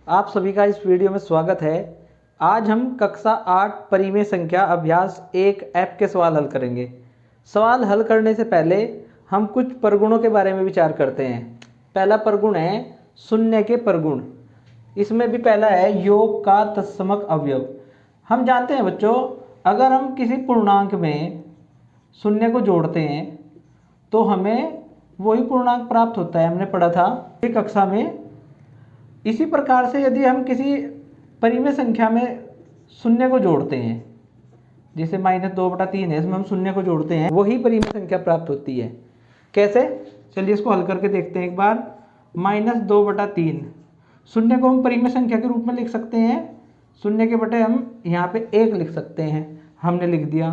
आप सभी का इस वीडियो में स्वागत है। आज हम कक्षा 8 परिमेय संख्या अभ्यास 1 ऐप के सवाल हल करेंगे। सवाल हल करने से पहले हम कुछ परगुणों के बारे में विचार करते हैं। पहला परगुण है शून्य के परगुण। इसमें भी पहला है योग का तत्समक अवयव। हम जानते हैं बच्चों, अगर हम किसी पूर्णांक में शून्य को जोड़ते हैं तो हमें वही पूर्णांक प्राप्त होता है। हमने पढ़ा था कक्षा में। इसी प्रकार से यदि हम किसी परिमेय संख्या में शून्य को जोड़ते हैं, जैसे -2/3 है, इसमें हम शून्य को जोड़ते हैं, वही परिमेय संख्या प्राप्त होती है। कैसे? चलिए इसको हल करके देखते हैं एक बार। -2/3 शून्य को हम परिमेय संख्या के रूप में लिख सकते हैं। शून्य के बटे हम यहाँ पे 1 लिख सकते हैं, हमने लिख दिया।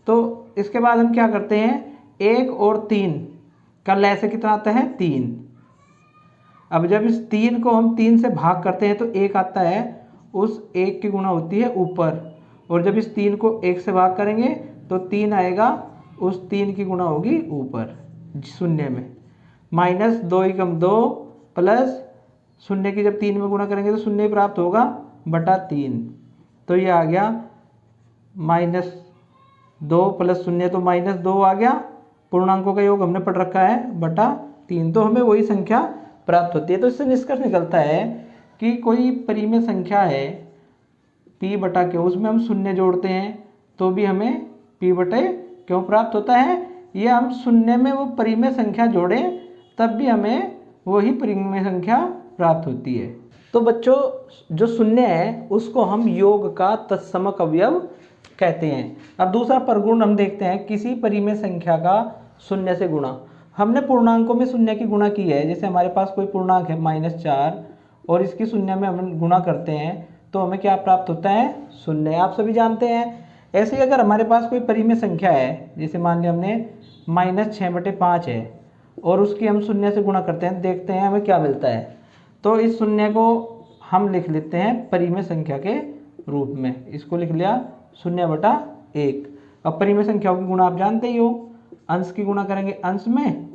तो इसके बाद हम क्या करते हैं, 1 और 3 का लैसे कितना आता है, 3। अब जब इस 3 को हम 3 से भाग करते हैं तो 1 आता है, उस 1 की गुणा होती है ऊपर। और जब इस 3 को 1 से भाग करेंगे तो 3 आएगा, उस 3 की गुणा होगी ऊपर शून्य में। -2 प्लस शून्य की जब 3 में गुणा करेंगे तो शून्य प्राप्त होगा बटा 3। तो ये आ गया -2 प्लस शून्य, तो -2 आ गया। पूर्णांकों का योग हमने पढ़ रखा है, बटा 3। तो हमें वही संख्या प्राप्त होती है। तो इससे निष्कर्ष निकलता है कि कोई परिमेय संख्या है p/q, उसमें हम शून्य जोड़ते हैं तो भी हमें p/q प्राप्त होता है। या हम शून्य में वो परिमेय संख्या जोड़ें तब भी हमें वही परिमेय संख्या प्राप्त होती है। तो बच्चों, जो शून्य है उसको हम योग का तत्समक अवयव कहते हैं। अब दूसरा परगुण हम देखते हैं, किसी परिमेय संख्या का शून्य से गुणा। हमने पूर्णांकों में शून्य की गुणा की है। जैसे हमारे पास कोई पूर्णांक है -4 और इसकी शून्य में हम गुणा करते हैं तो हमें क्या प्राप्त होता है, शून्य। आप सभी जानते हैं। ऐसे ही अगर हमारे पास कोई परिमेय संख्या है, जैसे मान लिया हमने -6/5 है और उसकी हम शून्य से गुणा करते हैं, देखते हैं हमें क्या मिलता है। तो इस शून्य को हम लिख लेते हैं परिमेय संख्या के रूप में। इसको लिख लिया 0/1। अब परिमेय संख्याओं की गुणा आप जानते ही हो, अंश की गुणा करेंगे अंश में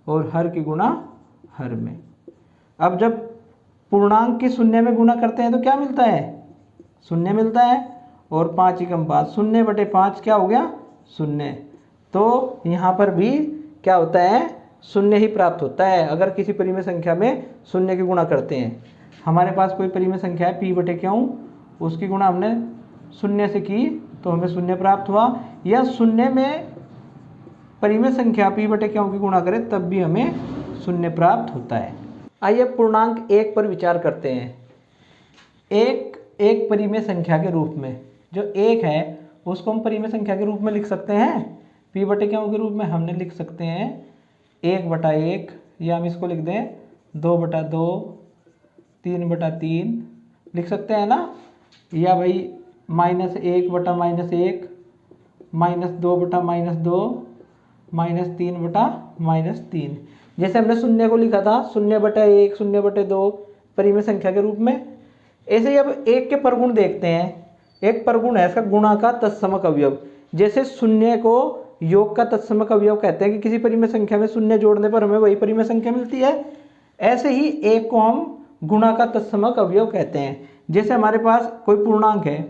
और हर की गुणा हर में। अब जब पूर्णांक की शून्य में गुणा करते हैं तो क्या मिलता है, शून्य मिलता है। और 5 एकम 5, 0/5 क्या हो गया, शून्य। तो यहाँ पर भी क्या होता है, शून्य ही प्राप्त होता है अगर किसी परिमेय संख्या में शून्य की गुणा करते हैं। हमारे पास कोई परिमेय संख्या है p/q, उसकी गुणा हमने शून्य से की तो हमें शून्य प्राप्त हुआ। या शून्य में परिमेय संख्या p/q की गुणा करें तब भी हमें शून्य प्राप्त होता है। आइए पूर्णांक 1 पर विचार करते हैं। एक परिमेय संख्या के रूप में, जो 1 है उसको हम परिमेय संख्या के रूप में लिख सकते हैं। p/q के रूप में हमने लिख सकते हैं 1/1, या हम इसको लिख दें 2/2, 3/3 लिख सकते हैं ना। या भाई -1/-1, -2/-2, -3/-3। जैसे हमने शून्य को लिखा था 0/1, 0/2 परिमेय संख्या के रूप में। ऐसे ही अब एक के परगुण देखते हैं। एक परगुण है इसका गुणा का तत्समक अवयव। जैसे शून्य को योग का तत्समक अवयव कहते हैं कि किसी परिमेय संख्या में शून्य जोड़ने पर हमें वही परिमेय संख्या मिलती है। ऐसे ही एक को हम गुणा का तत्समक अवयव कहते हैं। जैसे हमारे पास कोई पूर्णांक है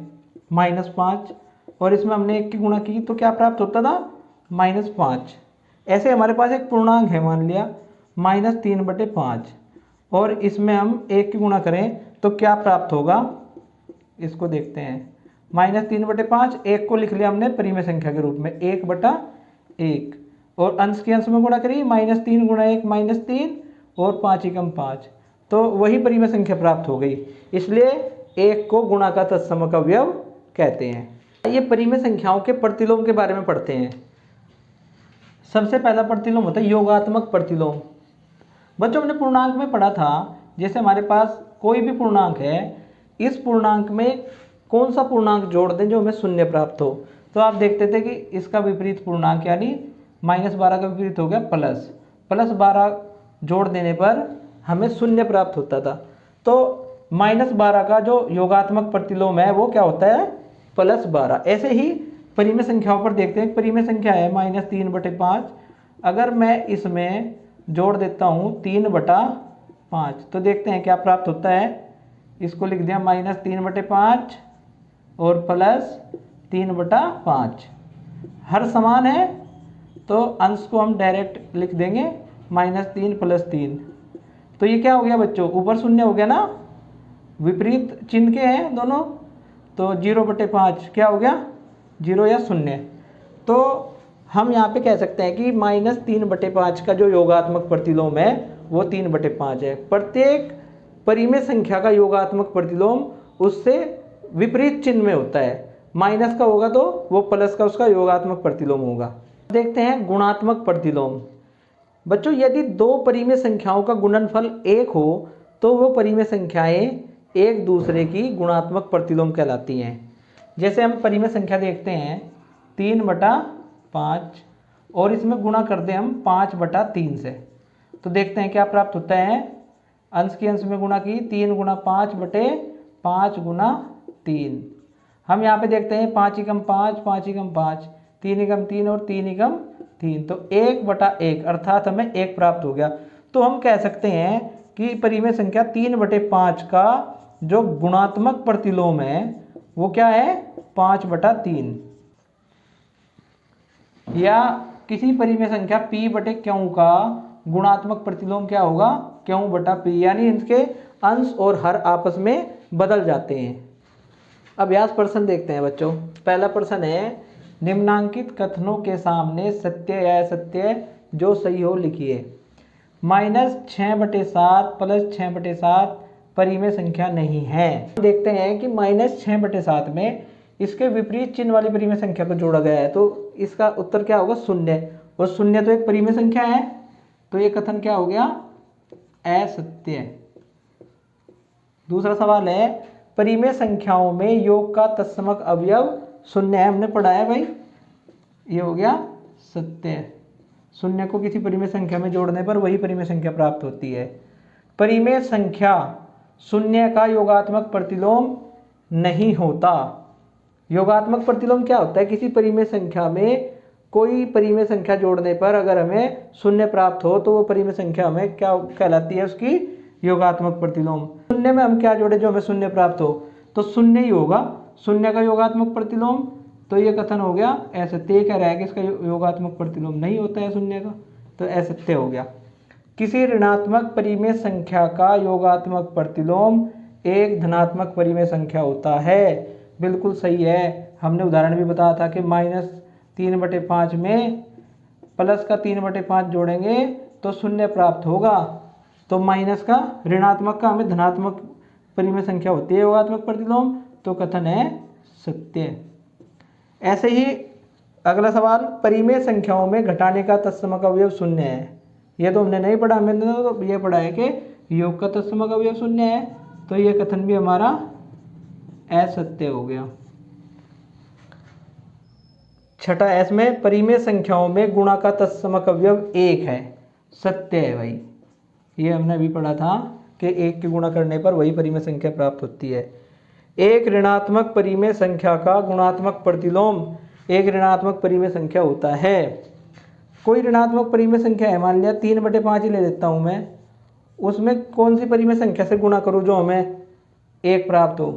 -5 और इसमें हमने 1 की गुणा की तो क्या प्राप्त होता था, -5। ऐसे हमारे पास एक पूर्णांक है, मान लिया -3/5 और इसमें हम 1 की गुणा करें तो क्या प्राप्त होगा, इसको देखते हैं। -3/5, 1 को लिख लिया हमने परिमेय संख्या के रूप में 1/1 और अंश के अंश में गुणा करिए, -3 × 1 -3 और 5 एकम 5, तो वही परिमेय संख्या प्राप्त हो गई। इसलिए 1 को गुणा का तत्समक अवयव कहते हैं। ये परिमेय संख्याओं के प्रतिलोम के बारे में पढ़ते हैं। सबसे पहला प्रतिलोम होता है योगात्मक प्रतिलोम। बच्चों हमने पूर्णांक में पढ़ा था, जैसे हमारे पास कोई भी पूर्णांक है, इस पूर्णांक में कौन सा पूर्णांक जोड़ दें जो हमें शून्य प्राप्त हो। तो आप देखते थे कि इसका विपरीत पूर्णांक यानी -12 का विपरीत हो गया +12 जोड़ देने पर हमें शून्य प्राप्त होता था। तो -12 का जो योगात्मक प्रतिलोम है वो क्या होता है, +12। ऐसे ही परिमेय संख्याओं पर देखते हैं। परिमेय संख्या है -3/5, अगर मैं इसमें जोड़ देता हूँ 3/5 तो देखते हैं क्या प्राप्त होता है, इसको लिख दिया -3/5 और +3/5। हर समान है तो अंश को हम डायरेक्ट लिख देंगे -3 + 3। तो ये क्या हो गया बच्चों, ऊपर शून्य हो गया ना, विपरीत चिन्ह के हैं दोनों, तो 0/5 क्या हो गया, 0 या 0। तो हम यहाँ पे कह सकते हैं कि -3/5 का जो योगात्मक प्रतिलोम है वो 3/5 है। प्रत्येक परिमेय संख्या का योगात्मक प्रतिलोम उससे विपरीत चिन्ह में होता है, माइनस का होगा तो वो प्लस का उसका योगात्मक प्रतिलोम होगा। देखते हैं गुणात्मक प्रतिलोम। बच्चों यदि दो परिमेय संख्याओं का गुणनफल 1 हो तो वो परिमेय संख्याएं एक दूसरे की गुणात्मक प्रतिलोम कहलाती हैं। जैसे हम परिमेय संख्या देखते हैं 3/5 और इसमें गुणा कर दें हम 5/3 से, तो देखते हैं क्या प्राप्त होता है। अंश की अंश में गुणा की, 3 × 5/5 × 3। हम यहाँ पे देखते हैं 5 × 5, 5 × 5, 3 × 3 और 3 × 3, तो 1/1 अर्थात हमें 1 प्राप्त हो गया। तो हम कह सकते हैं कि परिमेय संख्या 3/5 का जो गुणात्मक प्रतिलोम है वो क्या है, 5/3। या किसी परिमेय संख्या p/q का गुणात्मक प्रतिलोम क्या होगा, q/p, यानी इनके अंश और हर आपस में बदल जाते हैं। अभ्यास प्रश्न देखते हैं बच्चों। पहला प्रश्न है, निम्नांकित कथनों के सामने सत्य या असत्य जो सही हो लिखिए। -6/7 + 6/7 परिमेय संख्या नहीं है। देखते हैं कि -6/7 में इसके विपरीत चिन्ह वाली परिमेय संख्या को जोड़ा गया है, तो इसका उत्तर क्या होगा, 0। और 0 तो एक परिमेय संख्या है, तो ये कथन क्या हो गया, असत्य। दूसरा सवाल है, परिमेय संख्याओं में योग का तत्समक अवयव 0 है। हमने पढ़ा है भाई, ये हो गया सत्य। 0 को किसी परिमेय संख्या में जोड़ने पर वही परिमेय संख्या प्राप्त होती है। परिमेय संख्या 0 का योगात्मक प्रतिलोम नहीं होता। योगात्मक प्रतिलोम क्या होता है, किसी परिमेय संख्या में कोई परिमेय संख्या जोड़ने पर अगर हमें 0 प्राप्त हो तो वो परिमेय संख्या हमें क्या कहलाती है, उसकी योगात्मक प्रतिलोम। 0 में हम क्या जोड़े जो हमें 0 प्राप्त हो, तो 0 ही होगा 0 का योगात्मक प्रतिलोम। तो ये कथन हो गया असत्य। कह रहा है कि इसका योगात्मक प्रतिलोम नहीं होता है 0 का, तो असत्य हो गया। किसी ऋणात्मक परिमेय संख्या का योगात्मक प्रतिलोम एक धनात्मक परिमेय संख्या होता है। बिल्कुल सही है, हमने उदाहरण भी बताया था कि -3/5 में प्लस का 3/5 जोड़ेंगे तो 0 प्राप्त होगा। तो माइनस का, ऋणात्मक का हमें धनात्मक परिमेय संख्या होती है योगात्मक प्रतिलोम, तो कथन है सत्य। ऐसे ही अगला सवाल, परिमेय संख्याओं में घटाने का तत्समक अवयव 0 है। ये तो हमने नहीं पढ़ा, हमने तो ये पढ़ा है कि योग का तत्समक अवयव 0 है, तो ये कथन भी हमारा असत्य हो गया। छठा, इसमें परिमेय संख्याओं में गुणा का तत्समक अवयव 1 है। सत्य है भाई, ये हमने अभी पढ़ा था कि 1 के गुणा करने पर वही परिमेय संख्या प्राप्त होती है। एक ऋणात्मक परिमेय संख्या का गुणात्मक प्रतिलोम एक ऋणात्मक परिमेय संख्या होता है। कोई ऋणात्मक परिमेय संख्या है, मान लिया 3/5 ही ले लेता हूँ मैं, उसमें कौन सी परिमेय संख्या से गुणा करूँ जो हमें 1 प्राप्त हो,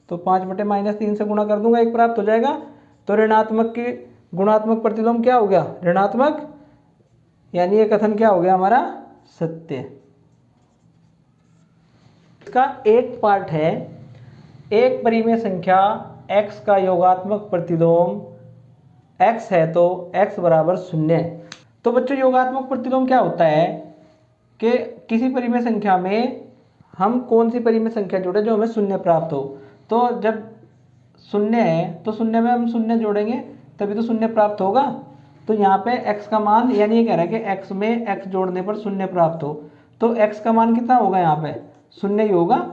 तो 5/-3 से गुणा कर दूंगा, 1 प्राप्त हो जाएगा। तो ऋणात्मक की गुणात्मक प्रतिलोम क्या हो गया, ऋणात्मक, यानी ये कथन क्या हो गया हमारा सत्य। इसका एक पार्ट है, एक परिमेय संख्या x का योगात्मक प्रतिलोम x है तो x = 0। तो बच्चों योगात्मक प्रतिलोम क्या होता है कि किसी परिमेय संख्या में हम कौन सी परिमेय संख्या जोड़े जो हमें 0 प्राप्त हो। तो जब 0 है तो 0 में हम 0 जोड़ेंगे तभी तो 0 प्राप्त होगा। तो यहाँ पे x का मान, यानी ये कह रहा है कि x में x जोड़ने पर 0 प्राप्त हो, तो x का मान कितना होगा, यहाँ पे 0 ही होगा,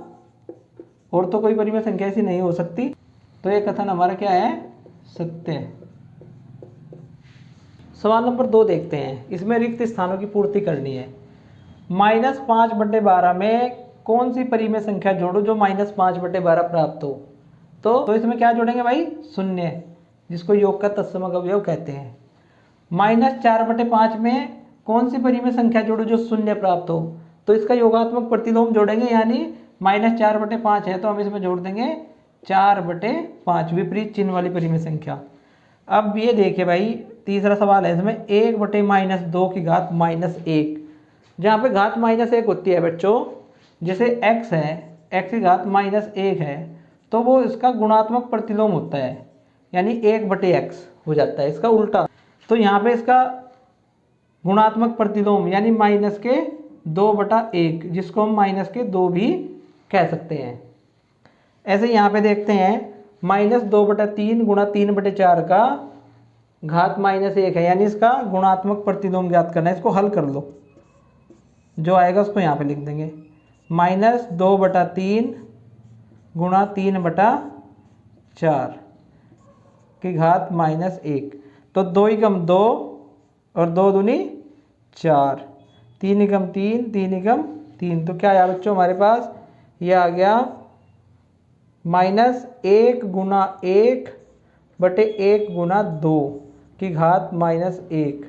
और तो कोई परिमेय संख्या ऐसी नहीं हो सकती। तो ये कथन हमारा क्या है, सत्य है। सवाल नंबर 2 देखते हैं, इसमें रिक्त स्थानों की पूर्ति करनी है। -5/12 में कौन सी परिमेय संख्या जोड़ो जो -5/12 प्राप्त हो। तो इसमें क्या जोड़ेंगे भाई, 0, जिसको योग का तत्समक अवयव कहते हैं। -4/5 में कौन सी परिमेय संख्या जोड़ो जो 0 प्राप्त हो, तो इसका योगात्मक प्रतिलोम जोड़ेंगे, यानी -4/5 है तो हम इसमें जोड़ देंगे 4/5, विपरीत चिन्ह वाली परिमेय संख्या। अब ये देखिए भाई, तीसरा सवाल है इसमें 1/-2 की घात -1। जहाँ पे घात -1 होती है बच्चों, जैसे x है, x की घात -1 है, तो वो इसका गुणात्मक प्रतिलोम होता है, यानी 1/x हो जाता है, इसका उल्टा। तो यहाँ पे इसका गुणात्मक प्रतिलोम यानी -2/1, जिसको हम -2 भी कह सकते हैं। ऐसे यहाँ पे देखते हैं -2/3 गुणा 3/4 का घात -1 है, यानी इसका गुणात्मक प्रतिलोम ज्ञात करना है। इसको हल कर लो, जो आएगा उसको यहाँ पे लिख देंगे। -2/3 गुणा 3/4 की घात -1, तो 2 एकम 2 और 2 दूनी 4, 3 एकम 3, 3 एकम 3, तो क्या आया बच्चों हमारे पास, ये आ गया -1 गुणा 1/1 गुणा 2 की घात -1।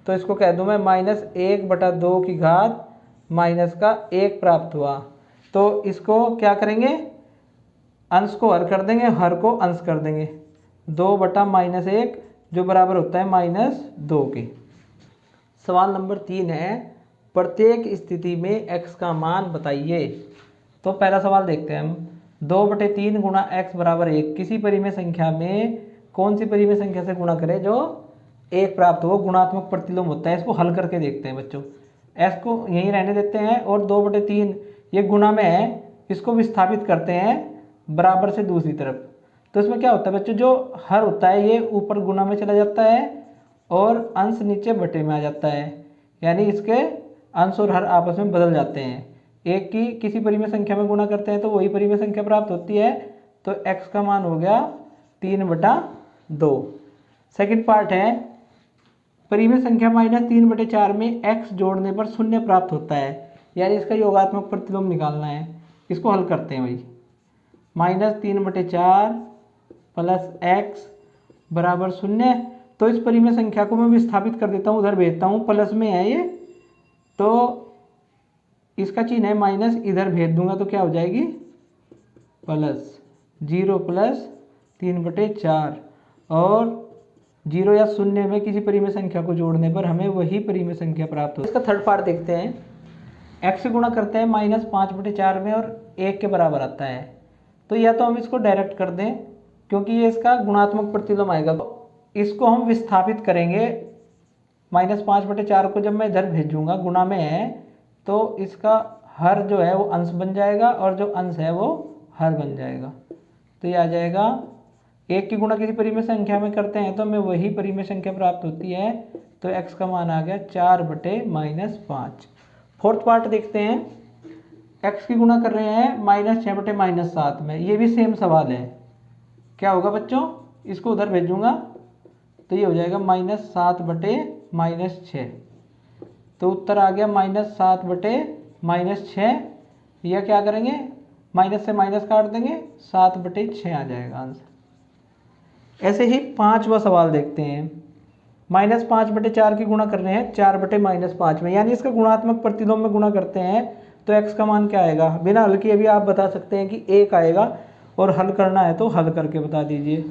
तो इसको कह दूं मैं -1/2 की घात -1 प्राप्त हुआ। तो इसको क्या करेंगे, अंश को हर कर देंगे, हर को अंश कर देंगे, 2/-1 जो बराबर होता है -2 के। सवाल नंबर 3 है, प्रत्येक स्थिति में x का मान बताइए। तो पहला सवाल देखते हैं हम, 2/3 गुणा x बराबर 1 किसी परिमेय संख्या में कौन सी परिमेय संख्या से गुणा करें जो 1 प्राप्त हो, गुणात्मक प्रतिलोम होता है। इसको हल करके देखते हैं बच्चों। x को यहीं रहने देते हैं और 2/3 ये गुणा में है, इसको विस्थापित करते हैं बराबर से दूसरी तरफ। तो इसमें क्या होता है बच्चों, जो हर होता है ये ऊपर गुणा में चला जाता है और अंश नीचे बटे में आ जाता है, यानी इसके अंश और हर आपस में बदल जाते हैं। एक की किसी परिमेय संख्या में गुणा करते हैं तो वही परिमेय संख्या प्राप्त होती है। तो x का मान हो गया 3/2। सेकंड पार्ट है, परिमेय संख्या -3/4 में x जोड़ने पर 0 प्राप्त होता है, यानी इसका योगात्मक प्रतिलोम निकालना है। इसको हल करते हैं भाई, -3/4 प्लस x बराबर 0। तो इस परिमेय संख्या को मैं विस्थापित कर देता हूँ, उधर भेजता हूँ, प्लस में है ये, तो इसका चिन्ह है माइनस, इधर भेज दूंगा तो क्या हो जाएगी प्लस 0 + 3/4, और 0 या 0 में किसी परिमेय संख्या को जोड़ने पर हमें वही परिमेय संख्या प्राप्त हो। इसका थर्ड पार्ट देखते हैं, x से गुणा करते हैं -5/4 में और 1 के बराबर आता है। तो या तो हम इसको डायरेक्ट कर दें क्योंकि ये इसका गुणात्मक प्रतिलोम आएगा, इसको हम विस्थापित करेंगे। -5/4 को जब मैं इधर भेजूंगा, गुणा में है, तो इसका हर जो है वो अंश बन जाएगा और जो अंश है वो हर बन जाएगा। तो ये आ जाएगा, 1 की गुणा किसी परिमेय संख्या में करते हैं तो हमें वही परिमेय संख्या प्राप्त होती है। तो x का मान आ गया 4/-5। फोर्थ पार्ट देखते हैं, x की गुणा कर रहे हैं -6/-7 में। ये भी सेम सवाल है, क्या होगा बच्चों, इसको उधर भेजूंगा तो ये हो जाएगा -7/-6। तो उत्तर आ गया -7/-6। यह क्या करेंगे, माइनस से माइनस काट देंगे, 7/6 आ जाएगा आंसर। ऐसे ही पांचवा सवाल देखते हैं, -5/4 की गुणा कर रहे हैं 4/-5 में, यानी इसका गुणात्मक प्रतिलोम में गुणा करते हैं तो x का मान क्या आएगा। बिना हल किए भी आप बता सकते हैं कि 1 आएगा, और हल करना है तो हल करके बता दीजिए।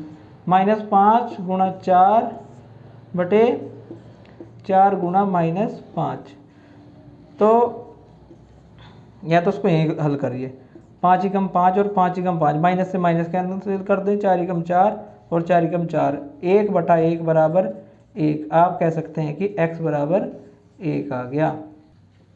-5 गुणा 4/4 गुणा -5, तो या तो उसको यहीं हल करिए, 5 एकम 5 और 5 एकम 5, माइनस से माइनस कैंसिल कर दें, 4 एकम 4 और 4 एकम 4, 1/1 बराबर 1। आप कह सकते हैं कि x बराबर 1 आ गया।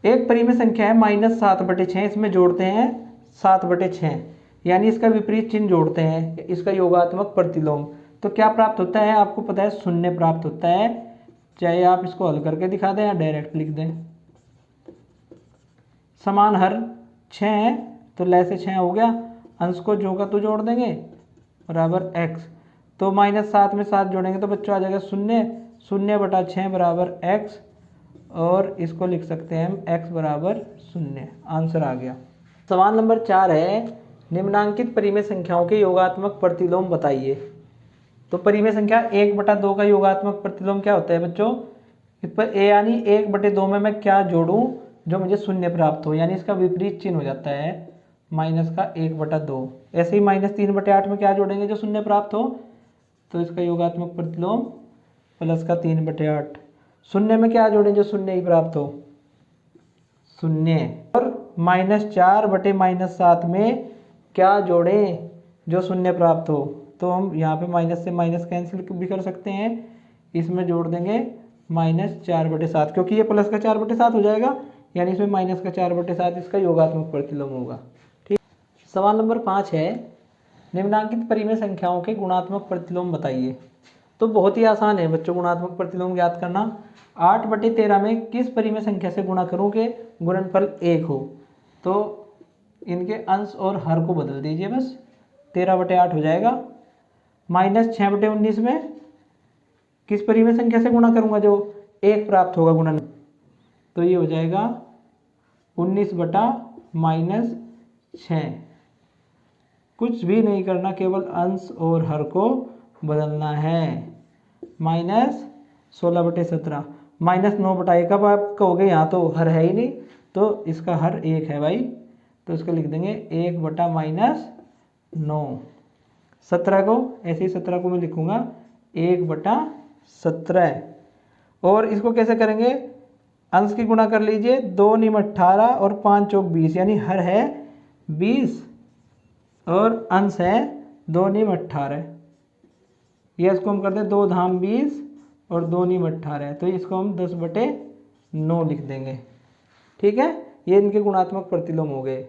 एक परिमेय संख्या है -7/6, इसमें जोड़ते हैं 7/6, यानी इसका विपरीत चिन्ह जोड़ते हैं, इसका योगात्मक प्रतिलोम। तो क्या प्राप्त होता है, आपको पता है 0 प्राप्त होता है। चाहे आप इसको हल करके दिखा दें या डायरेक्ट लिख दें। समान हर 6 है तो ले से 6 हो गया, अंश को जो का तो जोड़ देंगे बराबर x। तो -7 में 7 जोड़ेंगे तो बच्चों आ जाएगा 0, 0/6 बराबर x, और इसको लिख सकते हैं हम x बराबर 0। आंसर आ गया। सवाल नंबर 4 है, निम्नांकित परिमेय संख्याओं के योगात्मक प्रतिलोम बताइए। तो परिमेय संख्या 1/2 का योगात्मक प्रतिलोम क्या होता है बच्चों, इस पर यानी 1/2 में मैं क्या जोड़ूं जो मुझे 0 प्राप्त हो, यानी इसका विपरीत चिन्ह हो जाता है। माइनस का 1/2। ऐसे ही -3/8 में क्या जोड़ेंगे जो शून्य प्राप्त हो, तो इसका योगात्मक प्रतिलोम प्लस का 3/8। शून्य में क्या जोड़ें जो शून्य ही प्राप्त हो, शून्य। और -4/-7 में क्या जोड़ें जो शून्य प्राप्त हो, तो हम यहाँ पे माइनस से माइनस कैंसिल भी कर सकते हैं। इसमें जोड़ देंगे -4/7, क्योंकि ये प्लस का 4/7 हो जाएगा, यानी इसमें माइनस का 4/7 इसका योगात्मक प्रतिलोम होगा। ठीक। सवाल नंबर 5 है, निम्नांकित परिमेय संख्याओं के गुणात्मक प्रतिलोम बताइए। तो बहुत ही आसान है बच्चों गुणात्मक प्रतिलोम ज्ञात करना। 8/13 में किस परिमेय संख्या से गुणा करूँ कि गुणनफल 1 हो, तो इनके अंश और हर को बदल दीजिए बस, 13/8 हो जाएगा। -6/19 में किस परिमेय संख्या से गुणा करूँगा जो 1 प्राप्त होगा गुणन, तो ये हो जाएगा 19/-6। कुछ भी नहीं करना, केवल अंश और हर को बदलना है। -16/17, -9/1 कब आप कहोगे, यहाँ तो हर है ही नहीं, तो इसका हर 1 है भाई, तो इसको लिख देंगे 1/-9। 17 को ऐसे ही 17 को मैं लिखूंगा 1/17। और इसको कैसे करेंगे, अंश की गुणा कर लीजिए, 2 × 18 और 5 चौक 20, यानी हर है 20 और अंश है 2 × 18। ये इसको हम करते हैं 2 धाम 20 और 2 × 18, तो इसको हम 10/9 लिख देंगे। ठीक है, ये इनके गुणात्मक प्रतिलोम हो गए।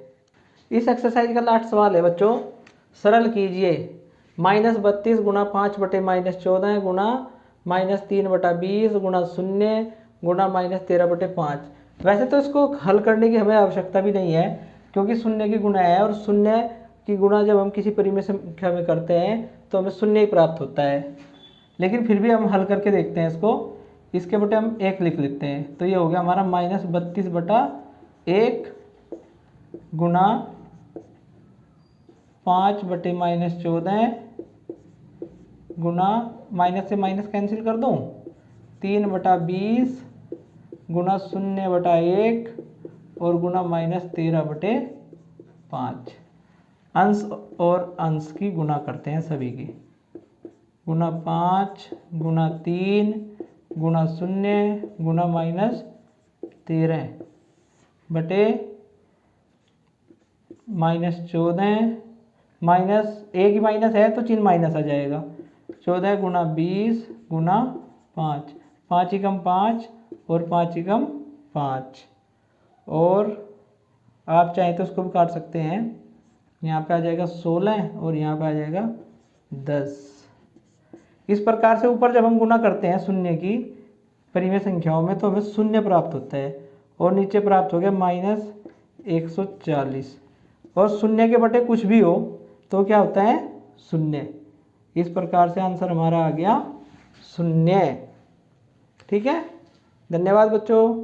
इस एक्सरसाइज का लास्ट सवाल है बच्चों, सरल कीजिए। -32 गुणा 5/-14 गुणा -3/20 गुणा 0 गुणा -13/5। वैसे तो इसको हल करने की हमें आवश्यकता भी नहीं है, क्योंकि शून्य की गुणा है, और शून्य की गुणा जब हम किसी परिमेय संख्या में करते हैं तो हमें शून्य ही प्राप्त होता है। लेकिन फिर भी हम हल करके देखते हैं इसको। इसके बटे हम 1 लिख लेते हैं, तो ये हो गया हमारा -32/1 गुणा 5/-14 गुणा, माइनस से माइनस कैंसिल कर दूँ, 3/20 गुणा 0/1 और गुणा -13/5। अंश और अंश की गुणा करते हैं सभी की, गुणा 5 गुणा 3 गुणा 0 गुणा -13 बटे -14, माइनस एक ही माइनस है तो चिन्ह माइनस आ जाएगा, 14 गुणा 20 गुणा 5, 5 एकम 5 और 5 एकम 5। और आप चाहें तो उसको भी काट सकते हैं, यहाँ पे आ जाएगा 16 और यहाँ पे आ जाएगा 10। इस प्रकार से ऊपर जब हम गुणा करते हैं शून्य की परिमेय संख्याओं में तो हमें शून्य प्राप्त होता है, और नीचे प्राप्त हो गया -140। और शून्य के बटे कुछ भी हो तो क्या होता है, शून्य। इस प्रकार से आंसर हमारा आ गया 0। ठीक है, धन्यवाद बच्चों।